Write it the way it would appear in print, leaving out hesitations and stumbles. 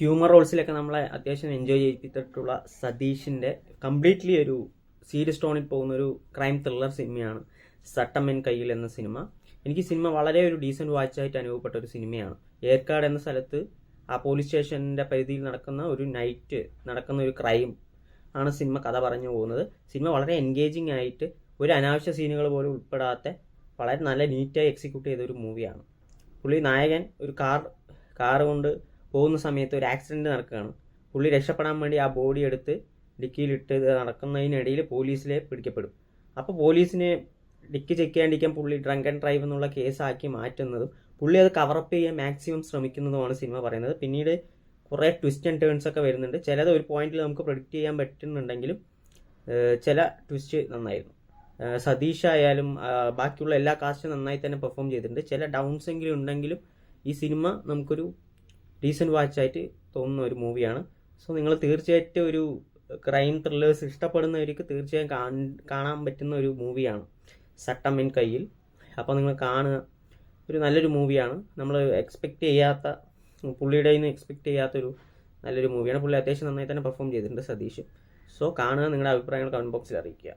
Humour റോൾസിലൊക്കെ നമ്മളെ അത്യാവശ്യം enjoy ചെയ്തിട്ടുള്ള സതീഷിൻ്റെ കംപ്ലീറ്റ്ലി ഒരു സീരിയസ് ടോണിൽ പോകുന്നൊരു ക്രൈം ത്രില്ലർ സിനിമയാണ് സട്ടമെൻ കയ്യിൽ എന്ന സിനിമ. എനിക്ക് സിനിമ വളരെ ഒരു ഡീസൻറ്റ് വാച്ചായിട്ട് അനുഭവപ്പെട്ട ഒരു സിനിമയാണ്. ഏർക്കാട് എന്ന സ്ഥലത്ത് ആ പോലീസ് സ്റ്റേഷൻ്റെ പരിധിയിൽ നടക്കുന്ന ഒരു നൈറ്റ് നടക്കുന്ന ഒരു ക്രൈം ആണ് സിനിമ കഥ പറഞ്ഞു പോകുന്നത്. സിനിമ വളരെ എൻഗേജിങ് ആയിട്ട് ഒരു അനാവശ്യ സീനുകൾ പോലും ഉൾപ്പെടാത്ത വളരെ നല്ല നീറ്റായി എക്സിക്യൂട്ട് ചെയ്ത ഒരു മൂവിയാണ്. പുള്ളി നായകൻ ഒരു കാർ കൊണ്ട് പോകുന്ന സമയത്ത് ഒരു ആക്സിഡൻറ്റ് നടക്കുകയാണ്. പുള്ളി രക്ഷപ്പെടാൻ വേണ്ടി ആ ബോഡി എടുത്ത് ഡിക്കിയിലിട്ട് നടക്കുന്നതിനിടയിൽ പോലീസിലെ പിടിക്കപ്പെടും. അപ്പോൾ പോലീസിനെ ഡിക്കി ചെക്ക് ചെയ്യാണ്ടിരിക്കാൻ പുള്ളി ഡ്രങ്ക് ആൻഡ് ഡ്രൈവ് എന്നുള്ള കേസാക്കി മാറ്റുന്നതും പുള്ളി അത് കവറപ്പ് ചെയ്യാൻ മാക്സിമം ശ്രമിക്കുന്നതുമാണ് സിനിമ പറയുന്നത്. പിന്നീട് കുറേ ട്വിസ്റ്റ് ആൻഡ് ടേൺസ് ഒക്കെ വരുന്നുണ്ട്. ചിലത് ഒരു പോയിന്റിൽ നമുക്ക് പ്രൊഡിക്റ്റ് ചെയ്യാൻ പറ്റുന്നുണ്ടെങ്കിലും ചില ട്വിസ്റ്റ് നന്നായിരുന്നു. സതീഷ് ആയാലും ബാക്കിയുള്ള എല്ലാ കാസ്റ്റും നന്നായി തന്നെ പെർഫോം ചെയ്തിട്ടുണ്ട്. ചില ഡൗൺസ് എങ്കിലും ഉണ്ടെങ്കിലും ഈ സിനിമ നമുക്കൊരു ഡീസൻറ്റ് വാച്ചായിട്ട് തോന്നുന്ന ഒരു മൂവിയാണ്. സോ നിങ്ങൾ തീർച്ചയായിട്ടും ഒരു ക്രൈം ത്രില്ലേഴ്സ് ഇഷ്ടപ്പെടുന്നവർക്ക് തീർച്ചയായും കാണാൻ പറ്റുന്ന ഒരു മൂവിയാണ് സട്ടമെൻ കയ്യിൽ. അപ്പോൾ നിങ്ങൾ കാണുക, ഒരു നല്ലൊരു മൂവിയാണ്. നമ്മൾ പുള്ളിയുടെ നിന്ന് എക്സ്പെക്റ്റ് ചെയ്യാത്തൊരു നല്ലൊരു മൂവിയാണ്. പുള്ളി അത്യാവശ്യം നന്നായി തന്നെ പെർഫോം ചെയ്തിട്ടുണ്ട് സതീഷ്. സോ കാണുക, നിങ്ങളുടെ അഭിപ്രായങ്ങൾ കമൻറ്റ് ബോക്സിൽ അറിയിക്കുക.